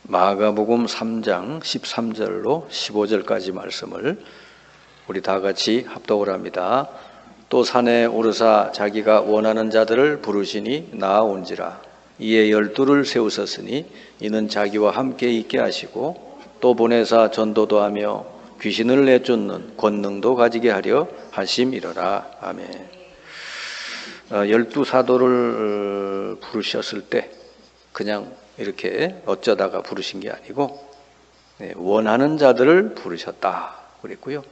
마가복음 3장 13절로 15절까지 말씀을 우리 다 같이 합독을 합니다. 또 산에 오르사 자기가 원하는 자들을 부르시니 나아온지라. 이에 12를 세우셨으니 이는 자기와 함께 있게 하시고 또 보내사 전도도 하며 귀신을 내쫓는 권능도 가지게 하려 하심이로라. 아멘. 12사도를 부르셨을 때 그냥 이렇게 어쩌다가 부르신 게 아니고 원하는 자들을 부르셨다 그랬고요.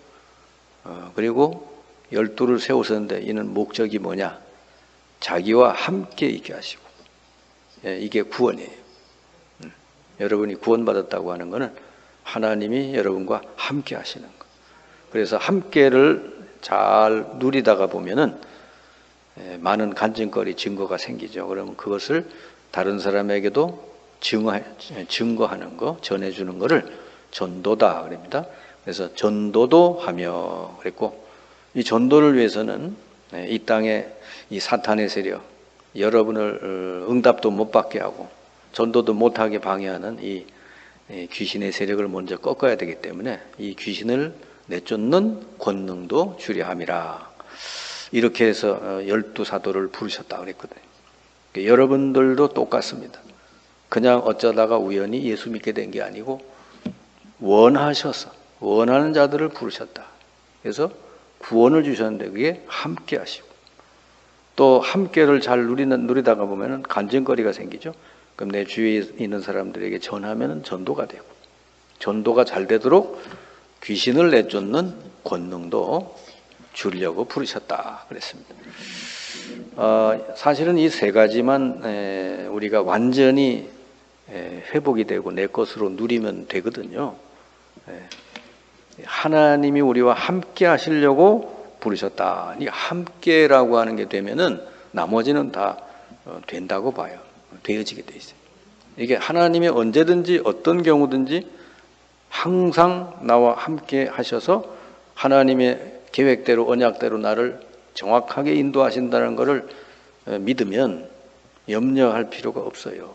그리고 12를 세우셨는데 이는 목적이 뭐냐? 자기와 함께 있게 하시고, 이게 구원이에요. 여러분이 구원받았다고 하는 것은 하나님이 여러분과 함께 하시는 것. 그래서 함께를 잘 누리다가 보면은 많은 간증거리, 증거가 생기죠. 그러면 그것을 다른 사람에게도 증거하는 거, 전해주는 거를 전도다 그럽니다. 그래서 전도도 하며 그랬고, 이 전도를 위해서는 이 땅에 이 사탄의 세력, 여러분을 응답도 못 받게 하고 전도도 못하게 방해하는 이 귀신의 세력을 먼저 꺾어야 되기 때문에 이 귀신을 내쫓는 권능도 주려 함이라. 이렇게 해서 12사도를 부르셨다 그랬거든요. 여러분들도 똑같습니다. 그냥 어쩌다가 우연히 예수 믿게 된 게 아니고 원하셔서 원하는 자들을 부르셨다. 그래서 구원을 주셨는데 그게 함께 하시고 또 함께를 잘 누리다가 보면 간증거리가 생기죠. 그럼 내 주위에 있는 사람들에게 전하면 전도가 되고, 전도가 잘 되도록 귀신을 내쫓는 권능도 주려고 부르셨다 그랬습니다. 사실은 이 세 가지만 우리가 완전히 회복이 되고 내 것으로 누리면 되거든요. 하나님이 우리와 함께 하시려고 부르셨다. 이 함께라고 하는 게 되면은 나머지는 다 된다고 봐요. 되어지게 돼 있어요. 이게 하나님이 언제든지 어떤 경우든지 항상 나와 함께 하셔서 하나님의 계획대로 언약대로 나를 정확하게 인도하신다는 것을 믿으면 염려할 필요가 없어요.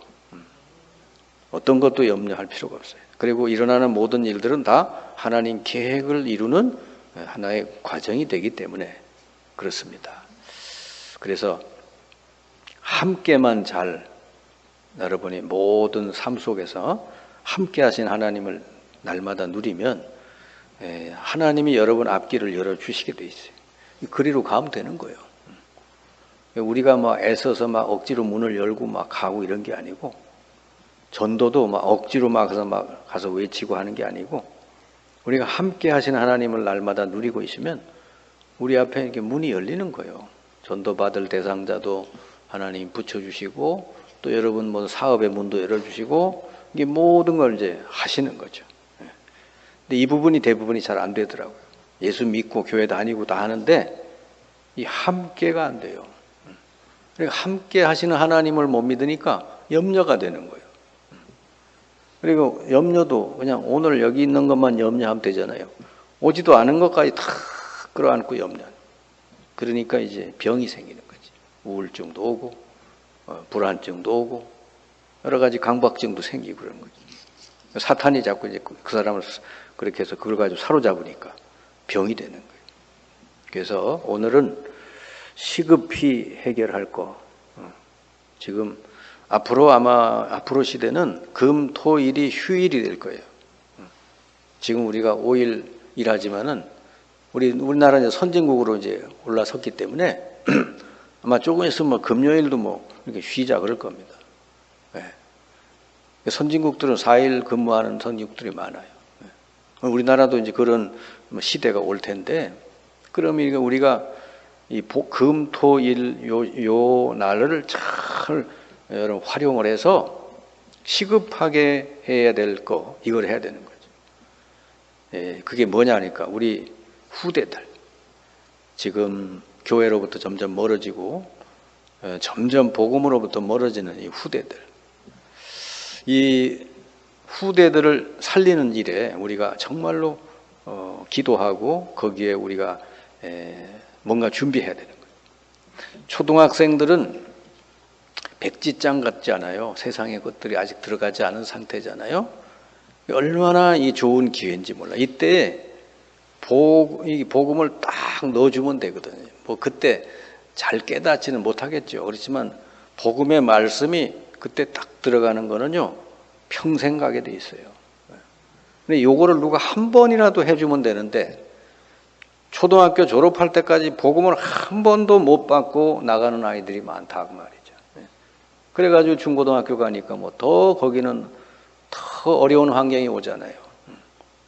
어떤 것도 염려할 필요가 없어요. 그리고 일어나는 모든 일들은 다 하나님 계획을 이루는 하나의 과정이 되기 때문에 그렇습니다. 그래서 함께만 잘 여러분이 모든 삶 속에서 함께 하신 하나님을 날마다 누리면 하나님이 여러분 앞길을 열어주시게 돼 있어요. 그리로 가면 되는 거예요. 우리가 막 애써서 막 억지로 문을 열고 막 가고 이런 게 아니고, 전도도 막 억지로 막 가서 외치고 하는 게 아니고, 우리가 함께 하신 하나님을 날마다 누리고 있으면 우리 앞에 이렇게 문이 열리는 거예요. 전도 받을 대상자도 하나님 붙여주시고, 또 여러분 뭐 사업의 문도 열어주시고, 이게 모든 걸 이제 하시는 거죠. 근데 이 부분이 대부분이 잘 안 되더라고요. 예수 믿고 교회 다니고 다 하는데 이 함께가 안 돼요. 그러니까 함께 하시는 하나님을 못 믿으니까 염려가 되는 거예요. 그리고 염려도 그냥 오늘 여기 있는 것만 염려하면 되잖아요. 오지도 않은 것까지 다 끌어안고 염려. 그러니까 이제 병이 생기는 거지. 우울증도 오고 불안증도 오고 여러 가지 강박증도 생기고 그런 거지. 사탄이 자꾸 이제 그 사람을 그렇게 해서 그걸 가지고 사로잡으니까 병이 되는 거예요. 그래서 오늘은 시급히 해결할 거. 지금 앞으로 시대는 금, 토, 일이 휴일이 될 거예요. 지금 우리가 5일 일하지만은 우리나라는 이제 선진국으로 이제 올라섰기 때문에 아마 조금 있으면 뭐 금요일도 뭐 이렇게 쉬자 그럴 겁니다. 선진국들은 4일 근무하는 선진국들이 많아요. 우리나라도 이제 그런 시대가 올 텐데, 그러면 우리가 이 금, 토, 일 요 날을 잘 여러분 활용을 해서 시급하게 해야 될 거, 이걸 해야 되는 거죠. 그게 뭐냐니까 우리 후대들 지금 교회로부터 점점 멀어지고 점점 복음으로부터 멀어지는 이 후대들, 이 후대들을 살리는 일에 우리가 정말로 기도하고 거기에 우리가 뭔가 준비해야 되는 거예요. 초등학생들은 백지장 같지 않아요? 세상의 것들이 아직 들어가지 않은 상태잖아요. 얼마나 이 좋은 기회인지 몰라. 이때 이 복음을 딱 넣어주면 되거든요. 뭐 그때 잘 깨닫지는 못하겠죠. 그렇지만 복음의 말씀이 그때 딱 들어가는 거는요, 평생 가게 돼 있어요. 근데 요거를 누가 한 번이라도 해주면 되는데, 초등학교 졸업할 때까지 복음을 한 번도 못 받고 나가는 아이들이 많다 그 말이죠. 그래가지고 중고등학교 가니까 뭐 더 거기는 더 어려운 환경이 오잖아요.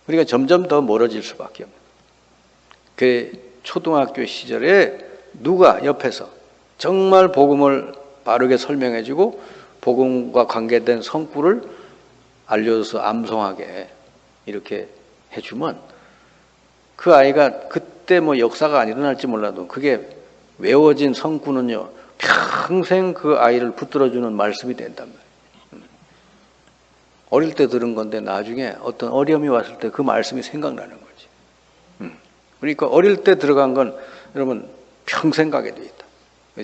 그러니까 점점 더 멀어질 수밖에 없는. 그 초등학교 시절에 누가 옆에서 정말 복음을 바르게 설명해주고 복음과 관계된 성구를 알려줘서 암송하게 이렇게 해주면 그 아이가 그때 뭐 역사가 안 일어날지 몰라도 그게 외워진 성구는요, 평생 그 아이를 붙들어주는 말씀이 된단 말이에요. 어릴 때 들은 건데 나중에 어떤 어려움이 왔을 때 그 말씀이 생각나는 거지. 그러니까 어릴 때 들어간 건 여러분 평생 가게 돼 있다.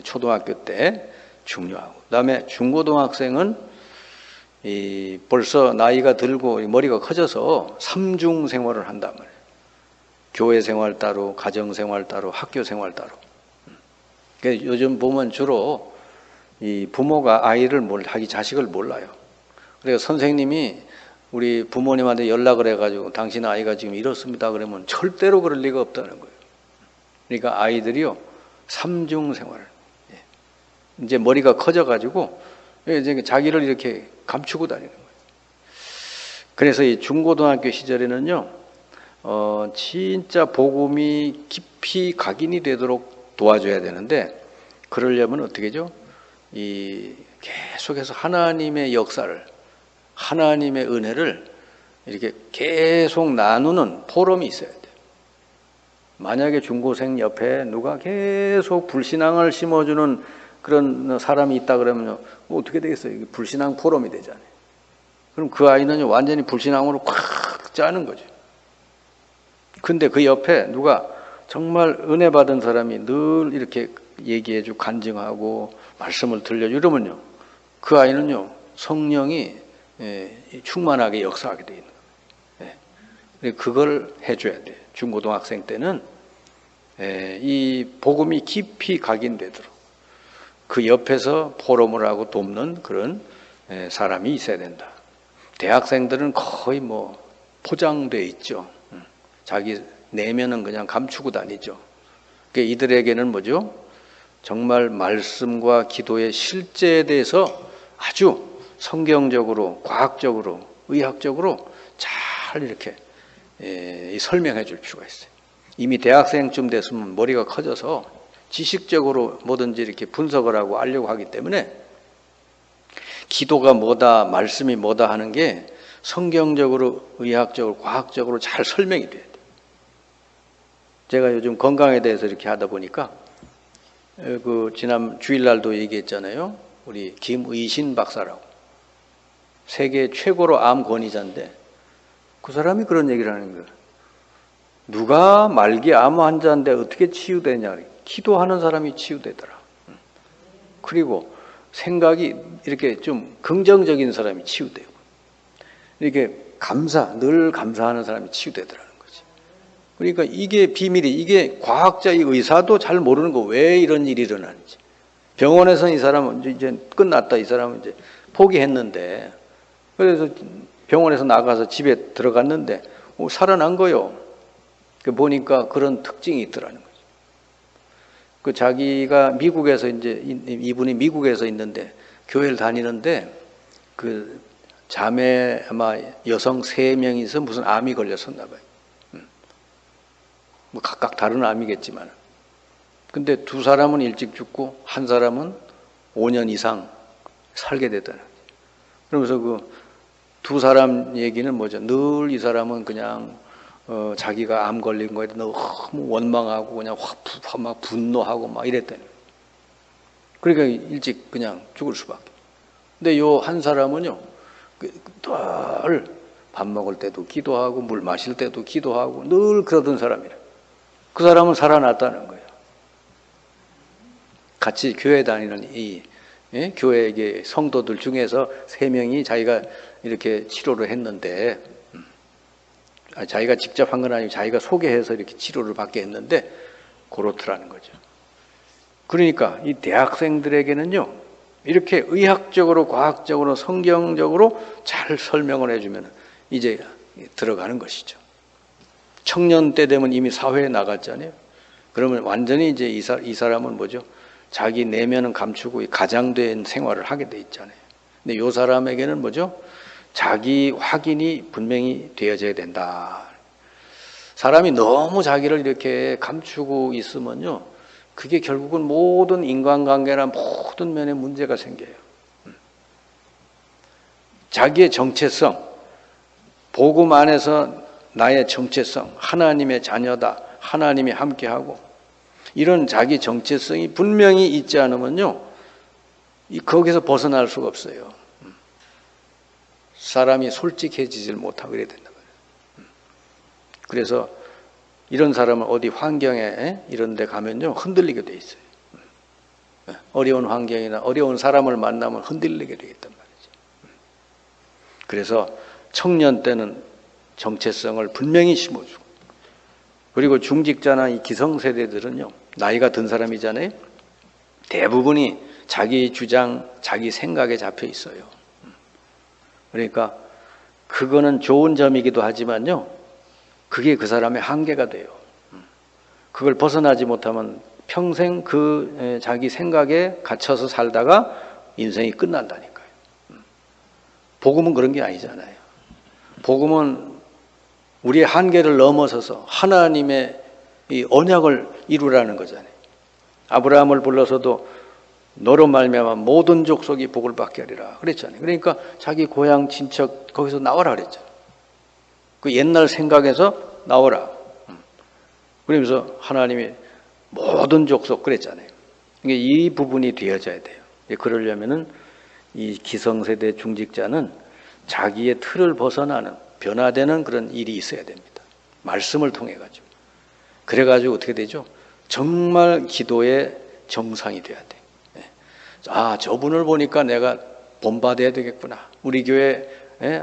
초등학교 때 중요하고, 그다음에 중고등학생은 벌써 나이가 들고 머리가 커져서 삼중 생활을 한단 말이에요. 교회 생활 따로, 가정 생활 따로, 학교 생활 따로. 그러니까 요즘 보면 주로 이 부모가 아이를 자식을 몰라요. 그래서 선생님이 우리 부모님한테 연락을 해가지고 당신 아이가 지금 이렇습니다 그러면 절대로 그럴 리가 없다는 거예요. 그러니까 아이들이요, 삼중 생활을. 이제 머리가 커져가지고 이제 자기를 이렇게 감추고 다니는 거예요. 그래서 이 중고등학교 시절에는요, 진짜 복음이 깊이 각인이 되도록 도와줘야 되는데, 그러려면 어떻게 하죠? 계속해서 하나님의 역사를, 하나님의 은혜를 이렇게 계속 나누는 포럼이 있어야 돼요. 만약에 중고생 옆에 누가 계속 불신앙을 심어주는 그런 사람이 있다 그러면 뭐 어떻게 되겠어요? 불신앙 포럼이 되잖아요. 그럼 그 아이는 완전히 불신앙으로 꽉 짜는 거죠. 근데 그 옆에 누가 정말 은혜 받은 사람이 늘 이렇게 얘기해주고 간증하고 말씀을 들려주고 이러면요, 그 아이는요, 성령이 충만하게 역사하게 되어 있는 거예요. 그걸 해줘야 돼요. 중고등학생 때는 이 복음이 깊이 각인되도록 그 옆에서 포럼을 하고 돕는 그런 사람이 있어야 된다. 대학생들은 거의 뭐 포장돼 있죠. 자기 내면은 그냥 감추고 다니죠. 그러니까 이들에게는 뭐죠? 정말 말씀과 기도의 실제에 대해서 아주 성경적으로, 과학적으로, 의학적으로 잘 이렇게 설명해 줄 필요가 있어요. 이미 대학생쯤 됐으면 머리가 커져서 지식적으로 뭐든지 이렇게 분석을 하고 알려고 하기 때문에 기도가 뭐다, 말씀이 뭐다 하는 게 성경적으로, 의학적으로, 과학적으로 잘 설명이 돼야 돼요. 제가 요즘 건강에 대해서 이렇게 하다 보니까 지난 주일날도 얘기했잖아요. 우리 김의신 박사라고. 세계 최고로 암 권위자인데 그 사람이 그런 얘기를 하는 거예요. 누가 말기 암 환자인데 어떻게 치유되냐. 기도하는 사람이 치유되더라. 그리고 생각이 이렇게 좀 긍정적인 사람이 치유되고, 이렇게 늘 감사하는 사람이 치유되더라는 거지. 그러니까 이게 비밀이, 이게 과학자의 의사도 잘 모르는 거, 왜 이런 일이 일어나는지. 병원에서 이 사람은 이제 끝났다, 이 사람은 이제 포기했는데, 그래서 병원에서 나가서 집에 들어갔는데 살아난 거요. 보니까 그런 특징이 있더라는 거죠. 자기가 미국에서 이분이 미국에서 있는데 교회를 다니는데 자매 아마 여성 3명이서 무슨 암이 걸렸었나 봐요. 뭐 각각 다른 암이겠지만. 근데 2사람은 일찍 죽고 1사람은 5년 이상 살게 되더라. 그러면서 2사람 얘기는 뭐죠? 늘 이 사람은 그냥 자기가 암 걸린 거에 너무 원망하고 그냥 막 분노하고 막 이랬다는 거예요. 그러니까 일찍 그냥 죽을 수밖에. 근데 요 한 사람은요, 늘 밥 먹을 때도 기도하고 물 마실 때도 기도하고 늘 그러던 사람이라. 그 사람은 살아났다는 거예요. 같이 교회 다니는 이 예? 교회의 성도들 중에서 3명이 자기가 이렇게 치료를 했는데, 자기가 직접 한 건 아니고 자기가 소개해서 이렇게 치료를 받게 했는데 그렇더라는 거죠. 그러니까 이 대학생들에게는요, 이렇게 의학적으로, 과학적으로, 성경적으로 잘 설명을 해주면 이제 들어가는 것이죠. 청년 때 되면 이미 사회에 나갔잖아요. 그러면 완전히 이제 이 사람은 뭐죠? 자기 내면은 감추고 가장된 생활을 하게 돼 있잖아요. 근데 이 사람에게는 뭐죠? 자기 확인이 분명히 되어져야 된다. 사람이 너무 자기를 이렇게 감추고 있으면요, 그게 결국은 모든 인간관계나 모든 면에 문제가 생겨요. 자기의 정체성, 복음 안에서 나의 정체성, 하나님의 자녀다, 하나님이 함께하고, 이런 자기 정체성이 분명히 있지 않으면요, 거기서 벗어날 수가 없어요. 사람이 솔직해지질 못하고 이래야 된다. 그래서 이런 사람은 어디 환경에 이런 데 가면요, 흔들리게 돼 있어요. 어려운 환경이나 어려운 사람을 만나면 흔들리게 되겠단 말이죠. 그래서 청년 때는 정체성을 분명히 심어주고, 그리고 중직자나 이 기성세대들은요, 나이가 든 사람이잖아요. 대부분이 자기 주장, 자기 생각에 잡혀 있어요. 그러니까 그거는 좋은 점이기도 하지만요, 그게 그 사람의 한계가 돼요. 그걸 벗어나지 못하면 평생 그 자기 생각에 갇혀서 살다가 인생이 끝난다니까요. 복음은 그런 게 아니잖아요. 복음은 우리의 한계를 넘어서서 하나님의 이 언약을 이루라는 거잖아요. 아브라함을 불러서도 너로 말미암아 모든 족속이 복을 받게 하리라 그랬잖아요. 그러니까 자기 고향 친척 거기서 나와라 그랬잖아요. 그 옛날 생각에서 나오라. 그러면서 하나님이 모든 족속 그랬잖아요. 그러니까 이 부분이 되어져야 돼요. 그러려면은 이 기성세대 중직자는 자기의 틀을 벗어나는 변화되는 그런 일이 있어야 됩니다. 말씀을 통해 가지고. 그래 가지고 어떻게 되죠? 정말 기도의 정상이 돼야 돼. 아, 저분을 보니까 내가 본받아야 되겠구나. 우리 교회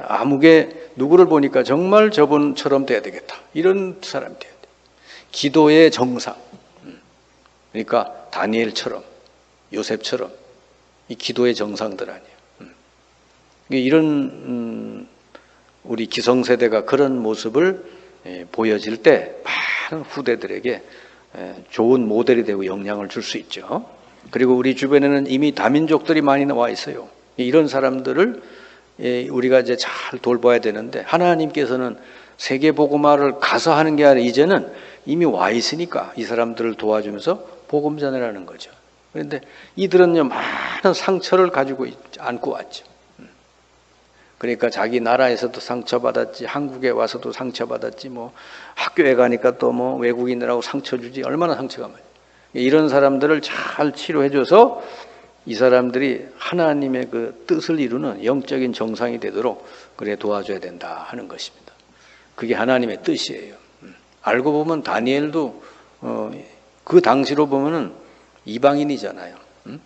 아무개 누구를 보니까 정말 저분처럼 돼야 되겠다. 이런 사람이 돼야 돼. 기도의 정상. 그러니까 다니엘처럼, 요셉처럼 이 기도의 정상들 아니에요. 이런 우리 기성세대가 그런 모습을 보여질 때 많은 후대들에게 좋은 모델이 되고 영향을 줄 수 있죠. 그리고 우리 주변에는 이미 다민족들이 많이 나와 있어요. 이런 사람들을 우리가 이제 잘 돌봐야 되는데, 하나님께서는 세계복음화를 가서 하는 게 아니라 이제는 이미 와 있으니까 이 사람들을 도와주면서 복음 전하라는 거죠. 그런데 이들은요, 많은 상처를 가지고 안고 왔죠. 그러니까 자기 나라에서도 상처받았지, 한국에 와서도 상처받았지, 뭐 학교에 가니까 또 뭐 외국인들하고 상처 주지, 얼마나 상처가 많아요. 이런 사람들을 잘 치료해줘서 이 사람들이 하나님의 그 뜻을 이루는 영적인 정상이 되도록 그래 도와줘야 된다 하는 것입니다. 그게 하나님의 뜻이에요. 알고 보면 다니엘도 그 당시로 보면은 이방인이잖아요.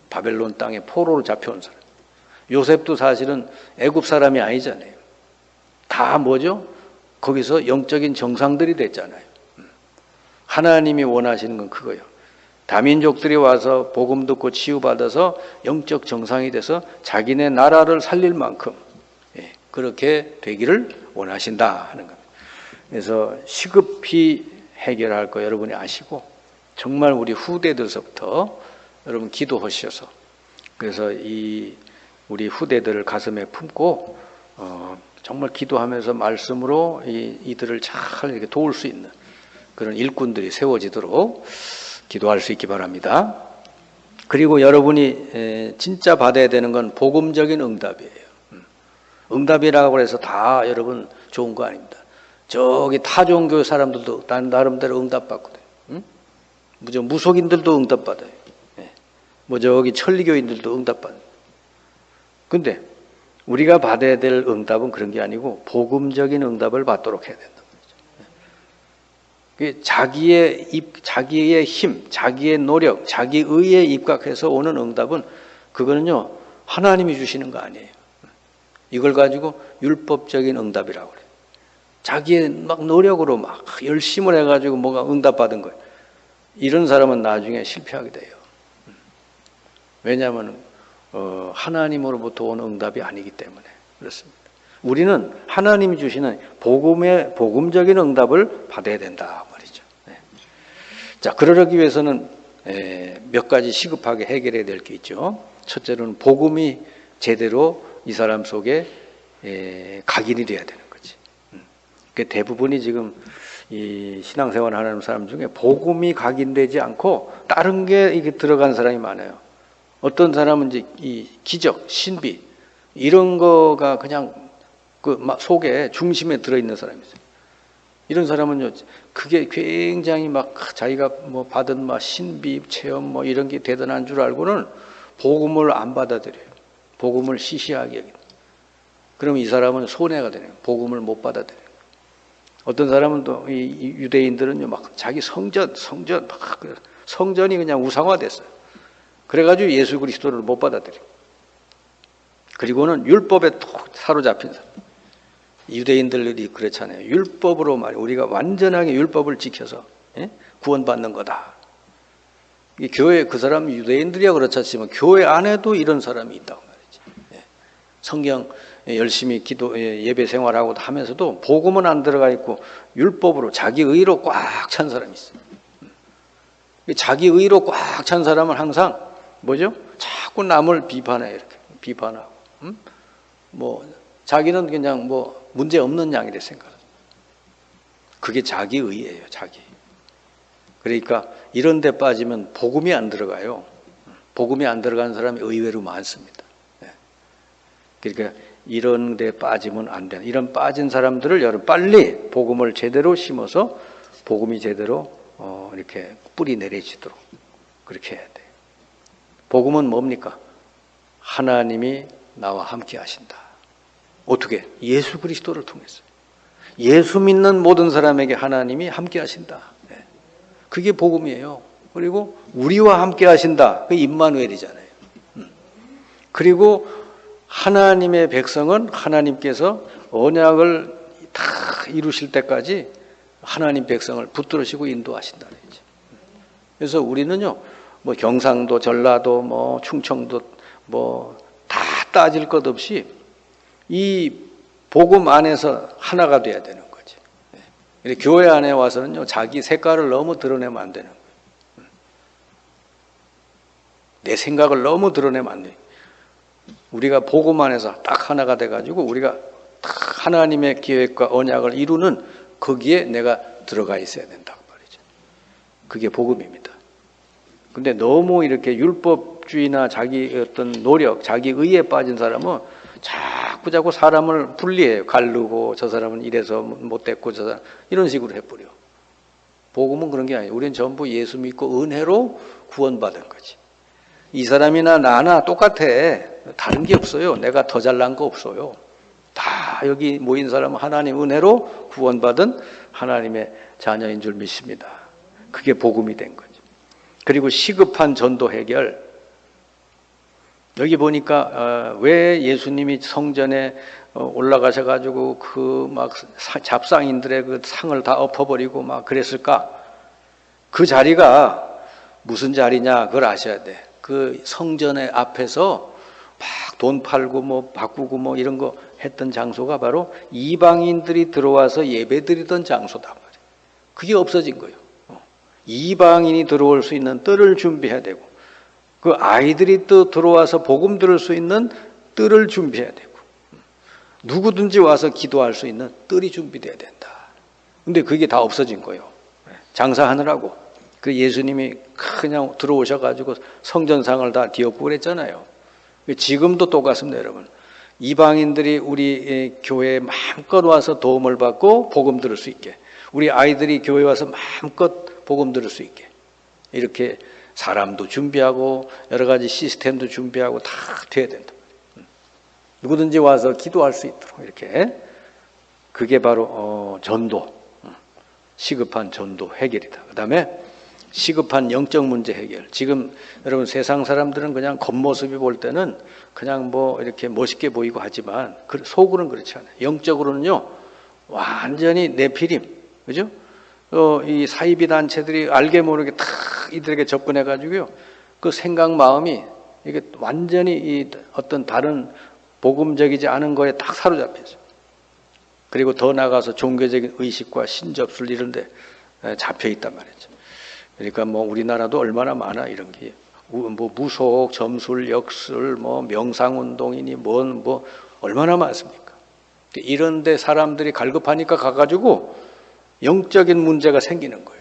바벨론 땅에 포로로 잡혀온 사람. 요셉도 사실은 애굽 사람이 아니잖아요. 다 뭐죠? 거기서 영적인 정상들이 됐잖아요. 하나님이 원하시는 건 그거예요. 다민족들이 와서 복음 듣고 치유받아서 영적 정상이 돼서 자기네 나라를 살릴 만큼 그렇게 되기를 원하신다 하는 겁니다. 그래서 시급히 해결할 거 여러분이 아시고, 정말 우리 후대들서부터 여러분 기도하셔서, 그래서 이 우리 후대들을 가슴에 품고 정말 기도하면서 말씀으로 이들을 잘 이렇게 도울 수 있는 그런 일꾼들이 세워지도록 기도할 수 있기 바랍니다. 그리고 여러분이 진짜 받아야 되는 건 복음적인 응답이에요. 응답이라고 해서 다 여러분 좋은 거 아닙니다. 저기 타종교 사람들도 나름대로 응답받거든요. 무속인들도 응답받아요. 뭐 저기 천리교인들도 응답받아요. 근데 우리가 받아야 될 응답은 그런 게 아니고 복음적인 응답을 받도록 해야 된다. 자기의 힘, 자기의 노력, 자기 의에 입각해서 오는 응답은 그거는요, 하나님이 주시는 거 아니에요. 이걸 가지고 율법적인 응답이라고 그래요. 자기의 막 노력으로 막 열심을 해가지고 뭐가 응답받은 거예요. 이런 사람은 나중에 실패하게 돼요. 왜냐하면 하나님으로부터 온 응답이 아니기 때문에 그렇습니다. 우리는 하나님이 주시는 복음적인 응답을 받아야 된다 말이죠. 네. 자, 그러기 위해서는 몇 가지 시급하게 해결해야 될 게 있죠. 첫째로는 복음이 제대로 이 사람 속에 각인이 돼야 되는 거지. 그 대부분이 지금 이 신앙생활 하는 사람 중에 복음이 각인되지 않고 다른 게 이게 들어간 사람이 많아요. 어떤 사람은 이제 이 기적, 신비 이런 거가 그냥 그 속에 중심에 들어있는 사람이 있어요. 이런 사람은요, 그게 굉장히 막 자기가 뭐 받은 막 신비 체험 뭐 이런 게 대단한 줄 알고는 복음을 안 받아들여요. 복음을 시시하게 여기요. 그러면 이 사람은 손해가 되네요. 복음을 못 받아들여요. 어떤 사람은 또 이 유대인들은요, 막 자기 성전 막 성전이 그냥 우상화됐어요. 그래가지고 예수 그리스도를 못 받아들여요. 그리고는 율법에 톡 사로잡힌 사람. 유대인들이 그렇잖아요. 율법으로 우리가 완전하게 율법을 지켜서 구원받는 거다. 이 교회 그 사람 유대인들이야 그렇지만 교회 안에도 이런 사람이 있다고 말이지. 성경 열심히 기도 예배 생활하고 하면서도 복음은 안 들어가 있고 율법으로 자기 의로 꽉 찬 사람이 있어요. 자기 의로 꽉 찬 사람은 항상 뭐죠? 자꾸 남을 비판해 이렇게 비판하고 뭐 자기는 그냥 뭐 문제 없는 양이래 생각합니다. 그게 자기 의예요, 자기. 그러니까 이런 데 빠지면 복음이 안 들어가요. 복음이 안 들어가는 사람이 의외로 많습니다. 그러니까 이런 데 빠지면 안 되는, 이런 빠진 사람들을 여러분 빨리 복음을 제대로 심어서 복음이 제대로 이렇게 뿌리 내려지도록 그렇게 해야 돼요. 복음은 뭡니까? 하나님이 나와 함께 하신다. 어떻게? 예수 그리스도를 통해서. 예수 믿는 모든 사람에게 하나님이 함께 하신다. 그게 복음이에요. 그리고 우리와 함께 하신다. 그게 임마누엘이잖아요. 그리고 하나님의 백성은 하나님께서 언약을 다 이루실 때까지 하나님 백성을 붙들으시고 인도하신다는 거죠. 그래서 우리는요, 뭐 경상도, 전라도, 뭐 충청도, 뭐 다 따질 것 없이 이 복음 안에서 하나가 돼야 되는 거지. 교회 안에 와서는요, 자기 색깔을 너무 드러내면 안 되는 거예요. 내 생각을 너무 드러내면 안 돼요. 우리가 복음 안에서 딱 하나가 돼가지고 우리가 딱 하나님의 계획과 언약을 이루는 거기에 내가 들어가 있어야 된다고 말이죠. 그게 복음입니다. 근데 너무 이렇게 율법주의나 자기 어떤 노력, 자기 의에 빠진 사람은 자꾸 사람을 분리해요. 가르고 저 사람은 이래서 못됐고 저 사람 이런 식으로 해버려. 복음은 그런 게 아니에요. 우리는 전부 예수 믿고 은혜로 구원받은 거지. 이 사람이나 나나 똑같아. 다른 게 없어요. 내가 더 잘난 거 없어요. 다 여기 모인 사람은 하나님 은혜로 구원받은 하나님의 자녀인 줄 믿습니다. 그게 복음이 된 거죠. 그리고 시급한 전도 해결. 여기 보니까 왜 예수님이 성전에 올라가셔가지고 그 막 잡상인들의 그 상을 다 엎어버리고 막 그랬을까? 그 자리가 무슨 자리냐? 그걸 아셔야 돼. 그 성전의 앞에서 막 돈 팔고 뭐 바꾸고 뭐 이런 거 했던 장소가 바로 이방인들이 들어와서 예배드리던 장소다 말이에요. 그게 없어진 거예요. 이방인이 들어올 수 있는 뜰을 준비해야 되고 그 아이들이 또 들어와서 복음 들을 수 있는 뜰을 준비해야 되고 누구든지 와서 기도할 수 있는 뜰이 준비돼야 된다. 근데 그게 다 없어진 거예요. 장사하느라고. 그 예수님이 그냥 들어오셔가지고 성전상을 다 뒤엎고 그랬잖아요. 지금도 똑같습니다, 여러분. 이방인들이 우리 교회에 마음껏 와서 도움을 받고 복음 들을 수 있게, 우리 아이들이 교회에 와서 마음껏 복음 들을 수 있게 이렇게 사람도 준비하고 여러 가지 시스템도 준비하고 다 돼야 된다. 누구든지 와서 기도할 수 있도록 이렇게. 그게 바로 전도, 시급한 전도 해결이다. 그 다음에 시급한 영적 문제 해결. 지금 여러분 세상 사람들은 그냥 겉모습이 볼 때는 그냥 뭐 이렇게 멋있게 보이고 하지만 속으로는 그렇지 않아요. 영적으로는요 완전히 내피림, 그죠? 이 사이비 단체들이 알게 모르게 탁 이들에게 접근해 가지고요 그 생각 마음이 이게 완전히 이 어떤 다른 복음적이지 않은 거에 딱 사로잡혀서, 그리고 더 나가서 종교적인 의식과 신접술 이런데 잡혀 있단 말이죠. 그러니까 뭐 우리나라도 얼마나 많아 이런 게, 뭐 무속, 점술, 역술, 뭐 명상운동이니 뭐 얼마나 많습니까? 이런데 사람들이 갈급하니까 가가지고 영적인 문제가 생기는 거예요.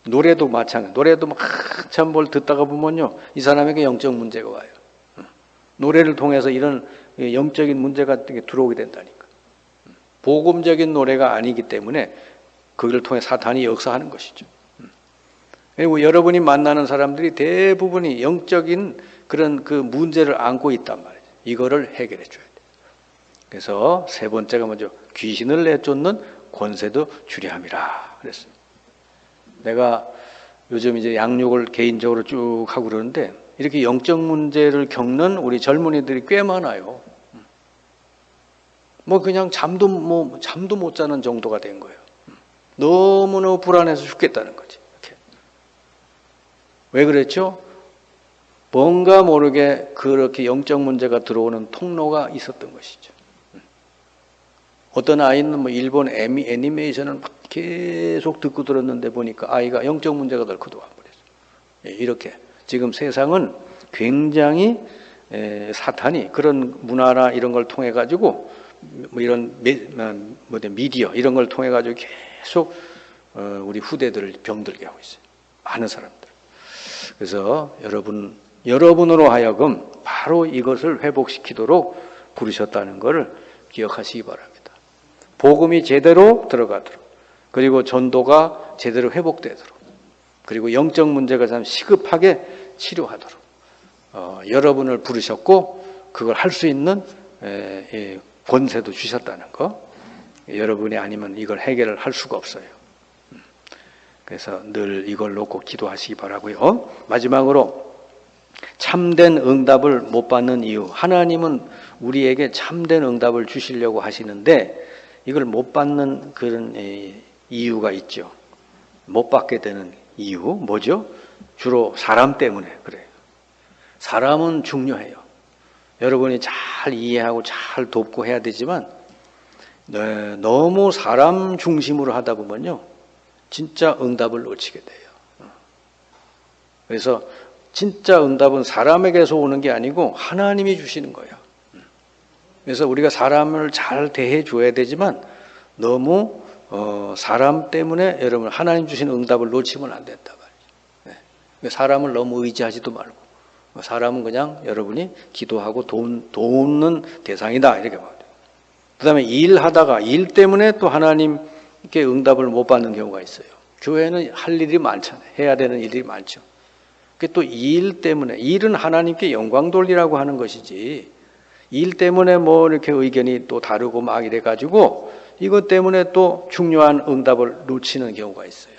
노래도 마찬가지. 노래도 막 참 뭘 듣다가 보면요 이 사람에게 영적 문제가 와요. 노래를 통해서 이런 영적인 문제가 들어오게 된다니까. 복음적인 노래가 아니기 때문에 그걸 통해 사탄이 역사하는 것이죠. 그리고 여러분이 만나는 사람들이 대부분이 영적인 그런 그 문제를 안고 있단 말이에요. 이거를 해결해 줘야 돼요. 그래서 세 번째가 먼저 귀신을 내쫓는 권세도 주리함이라 그랬어요. 내가 요즘 이제 양육을 개인적으로 쭉 하고 그러는데 이렇게 영적 문제를 겪는 우리 젊은이들이 꽤 많아요. 뭐 그냥 잠도 못 자는 정도가 된 거예요. 너무너무 불안해서 죽겠다는 거지. 이렇게. 왜 그랬죠? 뭔가 모르게 그렇게 영적 문제가 들어오는 통로가 있었던 것이죠. 어떤 아이는 뭐 일본 애니메이션을 막 계속 듣고 들었는데 보니까 아이가 영적 문제가 덜 커도 와버렸어요. 이렇게 지금 세상은 굉장히 사탄이 그런 문화나 이런 걸 통해 가지고 뭐 이런 미디어 이런 걸 통해 가지고 계속 우리 후대들을 병들게 하고 있어요. 많은 사람들. 그래서 여러분으로 하여금 바로 이것을 회복시키도록 부르셨다는 것을 기억하시기 바랍니다. 복음이 제대로 들어가도록, 그리고 전도가 제대로 회복되도록, 그리고 영적 문제가 참 시급하게 치료하도록 여러분을 부르셨고 그걸 할 수 있는 권세도 주셨다는 거. 여러분이 아니면 이걸 해결을 할 수가 없어요. 그래서 늘 이걸 놓고 기도하시기 바라고요. 마지막으로 참된 응답을 못 받는 이유. 하나님은 우리에게 참된 응답을 주시려고 하시는데 이걸 못 받는 그런 이유가 있죠. 못 받게 되는 이유 뭐죠? 주로 사람 때문에 그래요. 사람은 중요해요. 여러분이 잘 이해하고 잘 돕고 해야 되지만 너무 사람 중심으로 하다 보면요 진짜 응답을 놓치게 돼요. 그래서 진짜 응답은 사람에게서 오는 게 아니고 하나님이 주시는 거예요. 그래서 우리가 사람을 잘 대해 줘야 되지만 너무 사람 때문에 여러분 하나님 주신 응답을 놓치면 안 된다 말이죠. 사람을 너무 의지하지도 말고 사람은 그냥 여러분이 기도하고 돕는 대상이다 이렇게 봐요. 그다음에 일하다가 일 때문에 또 하나님께 응답을 못 받는 경우가 있어요. 교회는 할 일이 많잖아요. 해야 되는 일이 많죠. 그 또 일 때문에, 일은 하나님께 영광 돌리라고 하는 것이지 일 때문에 뭐 이렇게 의견이 또 다르고 막 이래 가지고 이것 때문에 또 중요한 응답을 놓치는 경우가 있어요.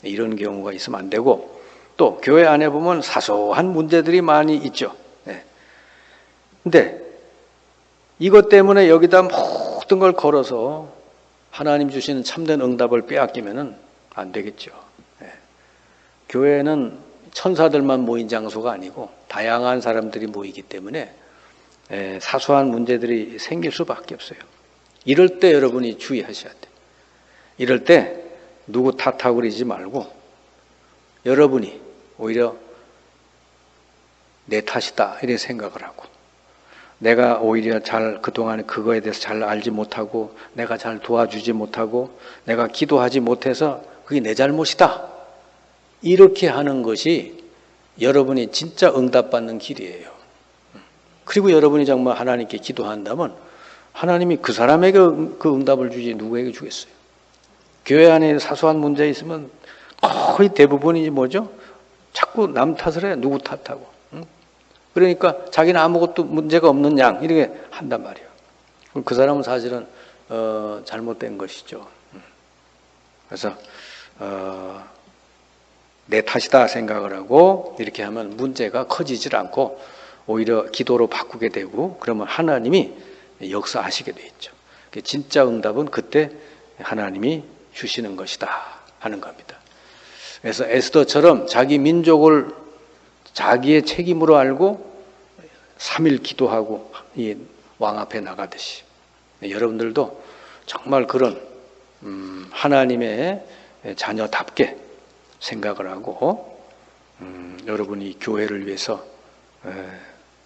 이런 경우가 있으면 안 되고, 또 교회 안에 보면 사소한 문제들이 많이 있죠. 근데 이것 때문에 여기다 모든 걸 걸어서 하나님 주시는 참된 응답을 빼앗기면은 안 되겠죠. 교회는 천사들만 모인 장소가 아니고 다양한 사람들이 모이기 때문에 사소한 문제들이 생길 수밖에 없어요. 이럴 때 여러분이 주의하셔야 돼요. 이럴 때 누구 탓하고 그러지 말고 여러분이 오히려 내 탓이다 이렇게 생각을 하고, 내가 오히려 잘 그동안 그거에 대해서 잘 알지 못하고 내가 잘 도와주지 못하고 내가 기도하지 못해서 그게 내 잘못이다 이렇게 하는 것이 여러분이 진짜 응답받는 길이에요. 그리고 여러분이 정말 하나님께 기도한다면 하나님이 그 사람에게 그 응답을 주지 누구에게 주겠어요? 교회 안에 사소한 문제 있으면 거의 대부분이 뭐죠? 자꾸 남 탓을 해. 누구 탓하고. 그러니까 자기는 아무것도 문제가 없는 양 이렇게 한단 말이에요. 그 사람은 사실은 잘못된 것이죠. 그래서 내 탓이다 생각을 하고 이렇게 하면 문제가 커지질 않고 오히려 기도로 바꾸게 되고 그러면 하나님이 역사하시게 돼 있죠. 진짜 응답은 그때 하나님이 주시는 것이다 하는 겁니다. 그래서 에스더처럼 자기 민족을 자기의 책임으로 알고 3일 기도하고 이 왕 앞에 나가듯이 여러분들도 정말 그런 하나님의 자녀답게 생각을 하고 여러분이 교회를 위해서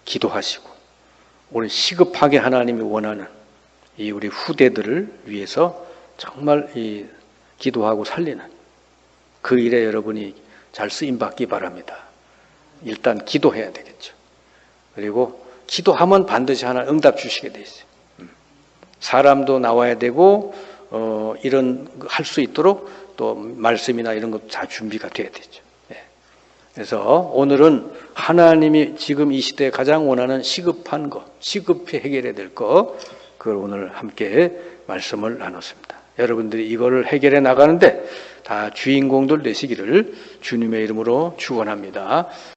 기도하시고 오늘 시급하게 하나님이 원하는 이 우리 후대들을 위해서 정말 이 기도하고 살리는 그 일에 여러분이 잘 쓰임받기 바랍니다. 일단 기도해야 되겠죠. 그리고 기도하면 반드시 하나 응답 주시게 돼 있어요. 사람도 나와야 되고 이런 할 수 있도록 또 말씀이나 이런 것도 다 준비가 돼야 되죠. 그래서 오늘은 하나님이 지금 이 시대에 가장 원하는 시급한 것, 시급히 해결해야 될 것, 그걸 오늘 함께 말씀을 나눴습니다. 여러분들이 이거를 해결해 나가는데 다 주인공들 되시기를 주님의 이름으로 축원합니다.